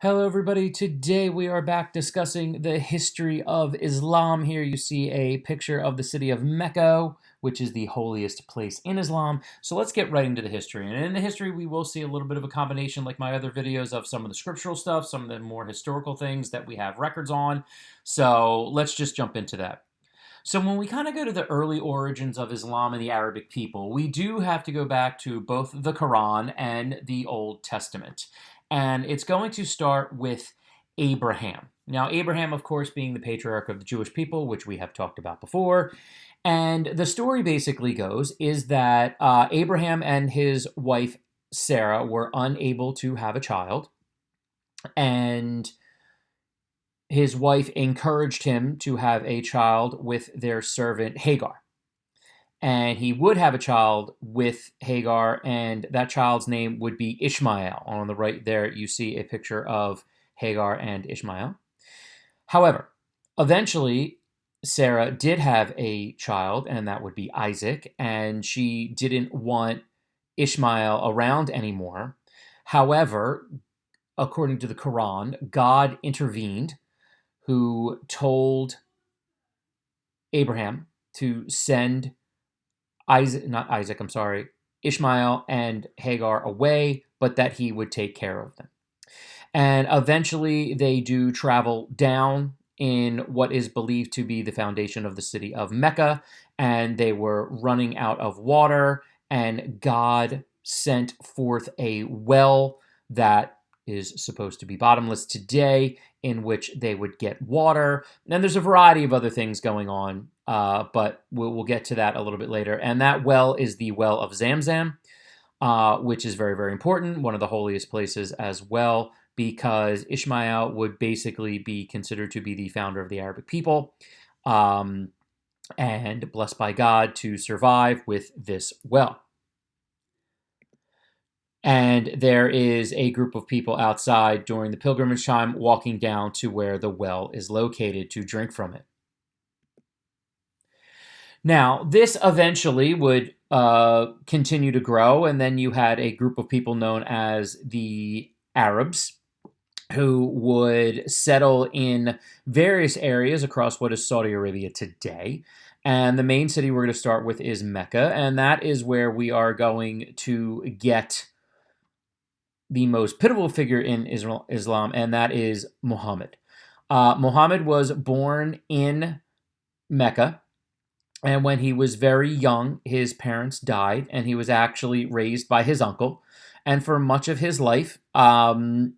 Hello, everybody. Today we are back discussing the history of Islam. Here you see a picture of the city of Mecca, which is the holiest place in Islam. So let's get right into the history. And in the history, we will see a little bit of a combination, like my other videos, of some of the scriptural stuff, some of the more historical things that we have records on. So let's just jump into that. So when we kind of go to the early origins of Islam and the Arabic people, we do have to go back to both the Quran and the Old Testament. And it's going to start with Abraham. Now, Abraham, of course, being the patriarch of the Jewish people, which we have talked about before. And the story basically goes is that Abraham and his wife Sarah were unable to have a child. And his wife encouraged him to have a child with their servant Hagar. And he would have a child with Hagar, and that child's name would be Ishmael. On the right there, you see a picture of Hagar and Ishmael. However, eventually, Sarah did have a child, and that would be Isaac, and she didn't want Ishmael around anymore. However, according to the Quran, God intervened, who told Abraham to send Ishmael and Hagar away, but that he would take care of them. And eventually they do travel down in what is believed to be the foundation of the city of Mecca, and they were running out of water, and God sent forth a well that is supposed to be bottomless today, in which they would get water. And there's a variety of other things going on, but we'll get to that a little bit later. And that well is the well of Zamzam, which is very, very important, one of the holiest places as well, because Ishmael would basically be considered to be the founder of the Arabic people, and blessed by God to survive with this well. And there is a group of people outside during the pilgrimage time walking down to where the well is located to drink from it. Now, this eventually would continue to grow, and then you had a group of people known as the Arabs who would settle in various areas across what is Saudi Arabia today. And the main city we're going to start with is Mecca, and that is where we are going to get the most pivotal figure in Islam, and that is Muhammad. Muhammad was born in Mecca, and when he was very young, his parents died, and he was actually raised by his uncle. And for much of his life,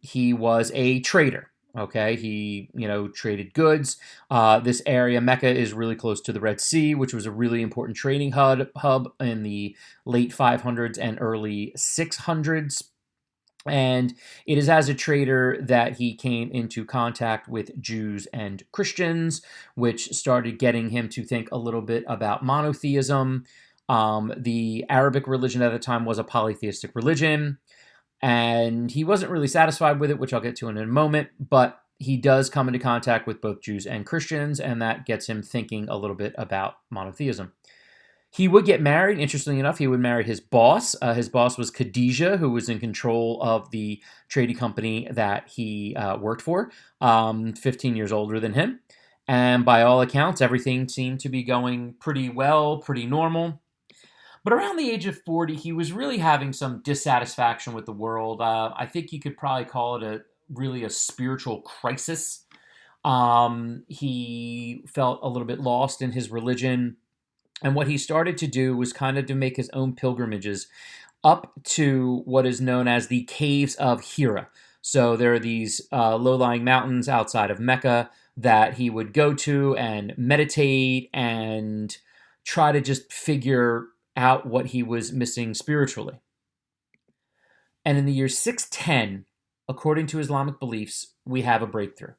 he was a trader. Okay, he traded goods. This area, Mecca, is really close to the Red Sea, which was a really important trading hub in the late 500s and early 600s. And it is as a trader that he came into contact with Jews and Christians, which started getting him to think a little bit about monotheism. The Arabic religion at the time was a polytheistic religion, and he wasn't really satisfied with it, which I'll get to in a moment, but he does come into contact with both Jews and Christians, and that gets him thinking a little bit about monotheism. He would get married. Interestingly enough, he would marry his boss. His boss was Khadijah, who was in control of the trading company that he worked for, 15 years older than him. And by all accounts, everything seemed to be going pretty well, pretty normal. But around the age of 40, he was really having some dissatisfaction with the world. I think you could probably call it really a spiritual crisis. He felt a little bit lost in his religion. And what he started to do was kind of to make his own pilgrimages up to what is known as the Caves of Hira. So there are these low-lying mountains outside of Mecca that he would go to and meditate and try to just figure out what he was missing spiritually. And in the year 610, according to Islamic beliefs, we have a breakthrough.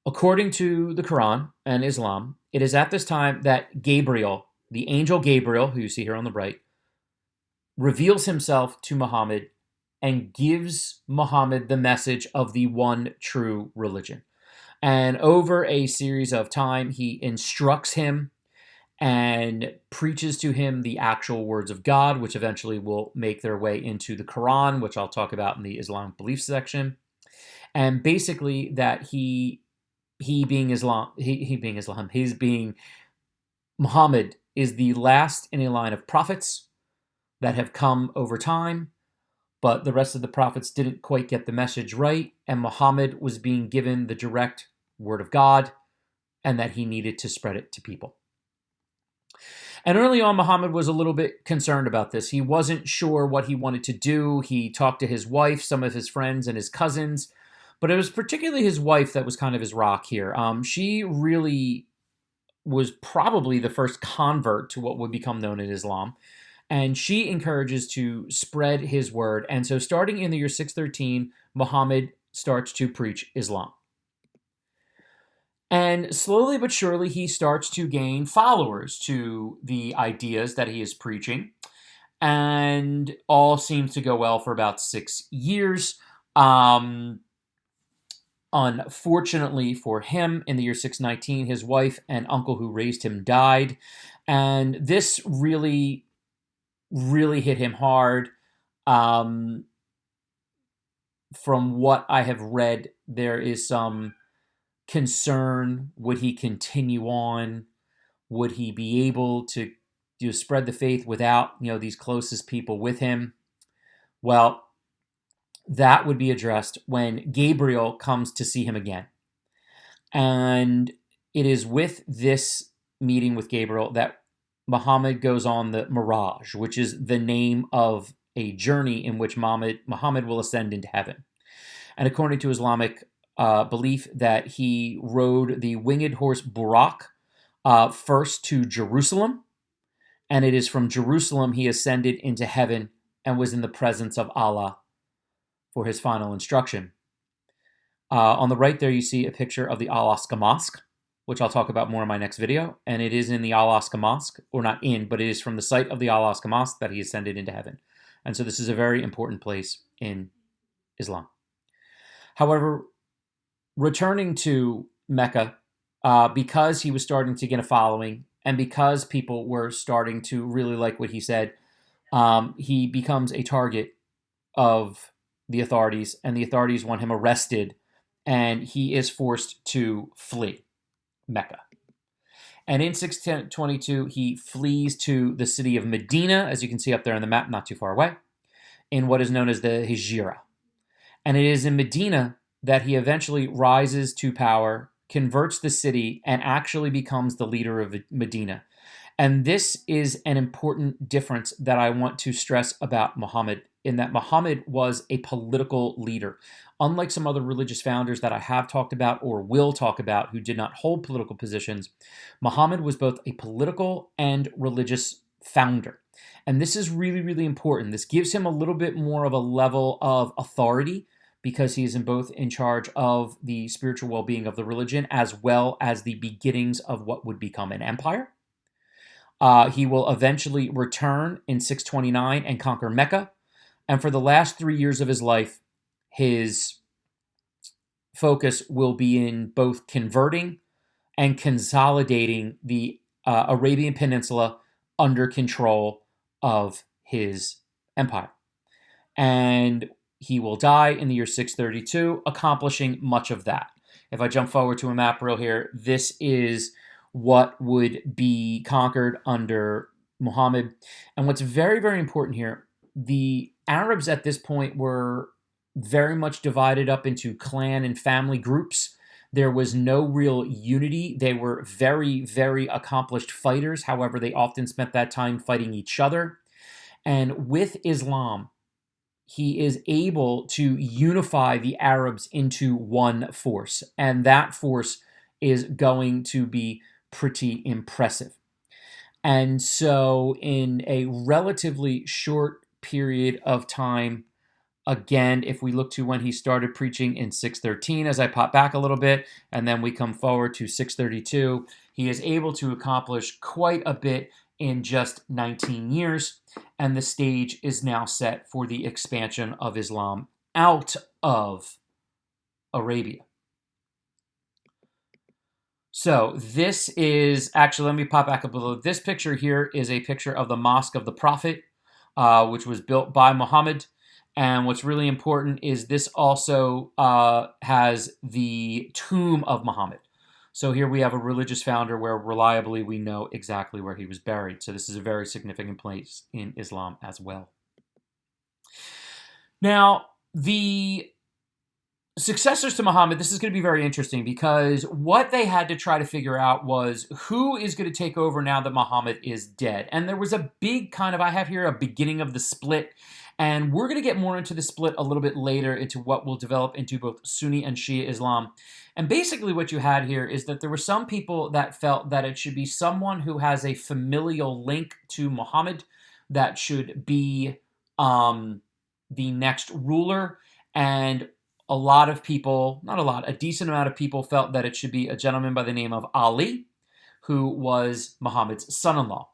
According to the Quran and Islam, it is at this time that Gabriel, the angel Gabriel, who you see here on the right, reveals himself to Muhammad and gives Muhammad the message of the one true religion. And over a series of time, he instructs him and preaches to him the actual words of God, which eventually will make their way into the Quran, which I'll talk about in the Islamic belief section. And basically that he being Islam, he being Islam, his being Muhammad is the last in a line of prophets that have come over time, but the rest of the prophets didn't quite get the message right, and Muhammad was being given the direct word of God, and that he needed to spread it to people. And early on, Muhammad was a little bit concerned about this. He wasn't sure what he wanted to do. He talked to his wife, some of his friends, and his cousins, but it was particularly his wife that was kind of his rock here. She really was probably the first convert to what would become known as Islam. And she encourages to spread his word. And so starting in the year 613, Muhammad starts to preach Islam. And slowly but surely, he starts to gain followers to the ideas that he is preaching. And all seems to go well for about 6 years. Unfortunately for him, in the year 619, his wife and uncle who raised him died. And this really, really hit him hard. From what I have read, there is some concern. Would he continue on? Would he be able to spread the faith without these closest people with him? Well, that would be addressed when Gabriel comes to see him again. And it is with this meeting with Gabriel that Muhammad goes on the Mirage, which is the name of a journey in which Muhammad will ascend into heaven. And according to Islamic belief, that he rode the winged horse Burak first to Jerusalem, and it is from Jerusalem he ascended into heaven and was in the presence of Allah for his final instruction. On the right there, you see a picture of the Al-Aqsa Mosque, which I'll talk about more in my next video. And it is in the Al-Aqsa Mosque, or not in, but it is from the site of the Al-Aqsa Mosque that he ascended into heaven. And so this is a very important place in Islam. However, returning to Mecca, because he was starting to get a following, and because people were starting to really like what he said, he becomes a target of the authorities, and the authorities want him arrested, and he is forced to flee Mecca. And in 622, he flees to the city of Medina, as you can see up there on the map, not too far away, in what is known as the Hijra. And it is in Medina that he eventually rises to power, converts the city, and actually becomes the leader of Medina. And this is an important difference that I want to stress about Muhammad, in that Muhammad was a political leader. Unlike some other religious founders that I have talked about or will talk about who did not hold political positions, Muhammad was both a political and religious founder. And this is really, really important. This gives him a little bit more of a level of authority because he is both in charge of the spiritual well-being of the religion as well as the beginnings of what would become an empire. He will eventually return in 629 and conquer Mecca. And for the last 3 years of his life, his focus will be in both converting and consolidating the Arabian Peninsula under control of his empire. And he will die in the year 632, accomplishing much of that. If I jump forward to a map real here, this is what would be conquered under Muhammad. And what's very, very important here, the Arabs at this point were very much divided up into clan and family groups. There was no real unity. They were very, very accomplished fighters. However, they often spent that time fighting each other. And with Islam, he is able to unify the Arabs into one force. And that force is going to be pretty impressive. And so in a relatively short period of time, again, if we look to when he started preaching in 613, as I pop back a little bit, and then we come forward to 632, he is able to accomplish quite a bit in just 19 years, and the stage is now set for the expansion of Islam out of Arabia. So this is, actually, let me pop back up a little. This picture here is a picture of the Mosque of the Prophet, which was built by Muhammad. And what's really important is this also has the tomb of Muhammad. So here we have a religious founder where reliably we know exactly where he was buried. So this is a very significant place in Islam as well. Now, the successors to Muhammad, this is going to be very interesting because what they had to try to figure out was who is going to take over now that Muhammad is dead. And there was a big kind of, I have here a beginning of the split, and we're going to get more into the split a little bit later into what will develop into both Sunni and Shia Islam. And basically what you had here is that there were some people that felt that it should be someone who has a familial link to Muhammad that should be the next ruler. And a lot of people, not a lot, a decent amount of people felt that it should be a gentleman by the name of Ali, who was Muhammad's son-in-law.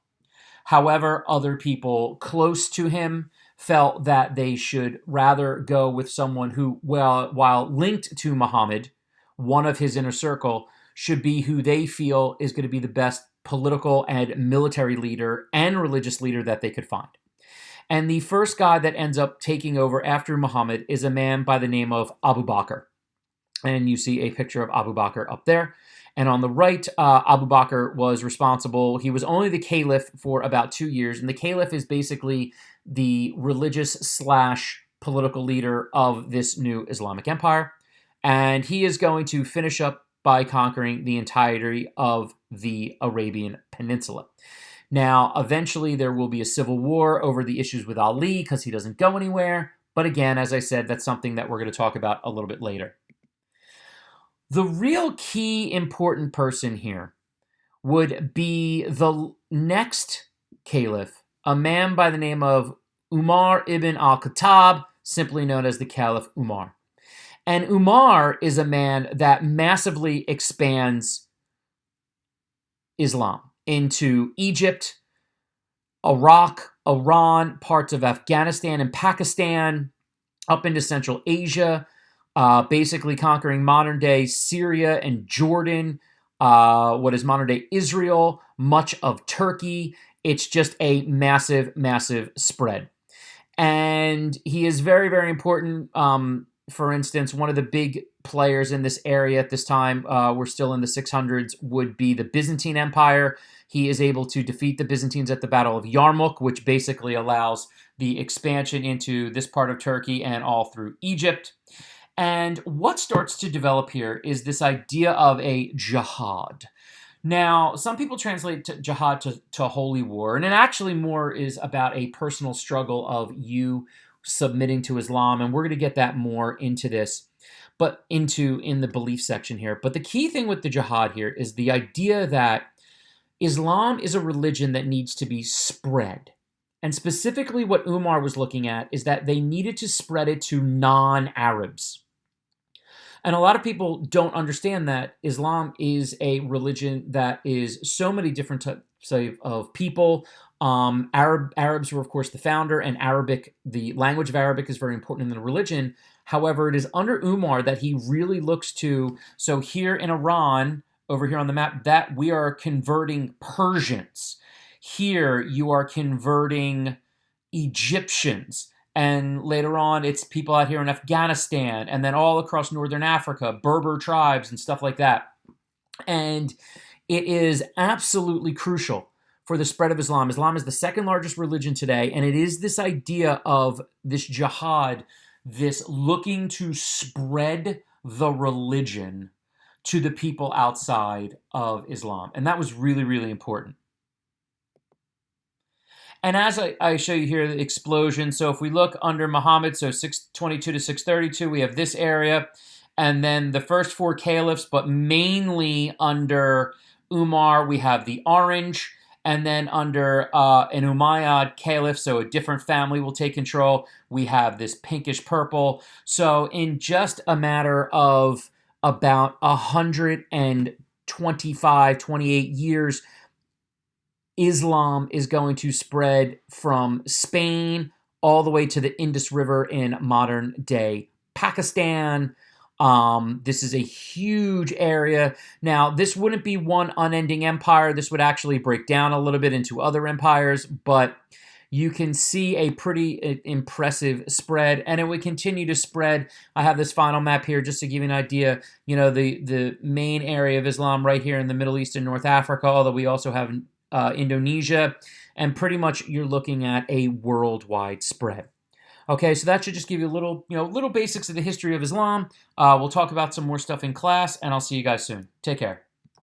However, other people close to him felt that they should rather go with someone who, while linked to Muhammad, one of his inner circle, should be who they feel is going to be the best political and military leader and religious leader that they could find. And the first guy that ends up taking over after Muhammad is a man by the name of Abu Bakr. And you see a picture of Abu Bakr up there. And on the right, Abu Bakr was responsible. He was only the caliph for about 2 years. And the caliph is basically the religious / political leader of this new Islamic empire. And he is going to finish up by conquering the entirety of the Arabian Peninsula. Now, eventually there will be a civil war over the issues with Ali because he doesn't go anywhere. But again, as I said, that's something that we're going to talk about a little bit later. The real key important person here would be the next caliph, a man by the name of Umar ibn al-Khattab, simply known as the Caliph Umar. And Umar is a man that massively expands Islam into Egypt, Iraq, Iran, parts of Afghanistan and Pakistan, up into Central Asia, basically conquering modern-day Syria and Jordan, what is modern-day Israel, much of Turkey. It's just a massive, massive spread. And he is very, very important. For instance, one of the big players in this area at this time, we're still in the 600s, would be the Byzantine Empire. He is able to defeat the Byzantines at the Battle of Yarmouk, which basically allows the expansion into this part of Turkey and all through Egypt. And what starts to develop here is this idea of a jihad. Now, some people translate jihad to holy war, and it actually more is about a personal struggle of you submitting to Islam, and we're going to get that more into this, but in the belief section here. But the key thing with the jihad here is the idea that Islam is a religion that needs to be spread. And specifically what Umar was looking at is that they needed to spread it to non-Arabs. And a lot of people don't understand that Islam is a religion that is so many different types of people. Arabs were, of course, the founder, and Arabic, the language of Arabic is very important in the religion. However, it is under Umar that he really looks to, so here in Iran, over here on the map, that we are converting Persians. Here you are converting Egyptians. And later on, it's people out here in Afghanistan, and then all across Northern Africa, Berber tribes and stuff like that. And it is absolutely crucial for the spread of Islam. Islam is the second largest religion today, and it is this idea of this jihad, this looking to spread the religion to the people outside of Islam. And that was really, really important. And as I show you here, the explosion. So if we look under Muhammad, so 622 to 632, we have this area. And then the first 4 caliphs, but mainly under Umar, we have the orange. And then under an Umayyad caliph, so a different family will take control, we have this pinkish purple. So in just a matter of about 125, 28 years, Islam is going to spread from Spain all the way to the Indus River in modern-day Pakistan. This is a huge area. Now, this wouldn't be one unending empire. This would actually break down a little bit into other empires, but you can see a pretty impressive spread, and it would continue to spread. I have this final map here just to give you an idea. The main area of Islam right here in the Middle East and North Africa, although we also have Indonesia, and pretty much you're looking at a worldwide spread. Okay, so that should just give you a little basics of the history of Islam. We'll talk about some more stuff in class, and I'll see you guys soon. Take care.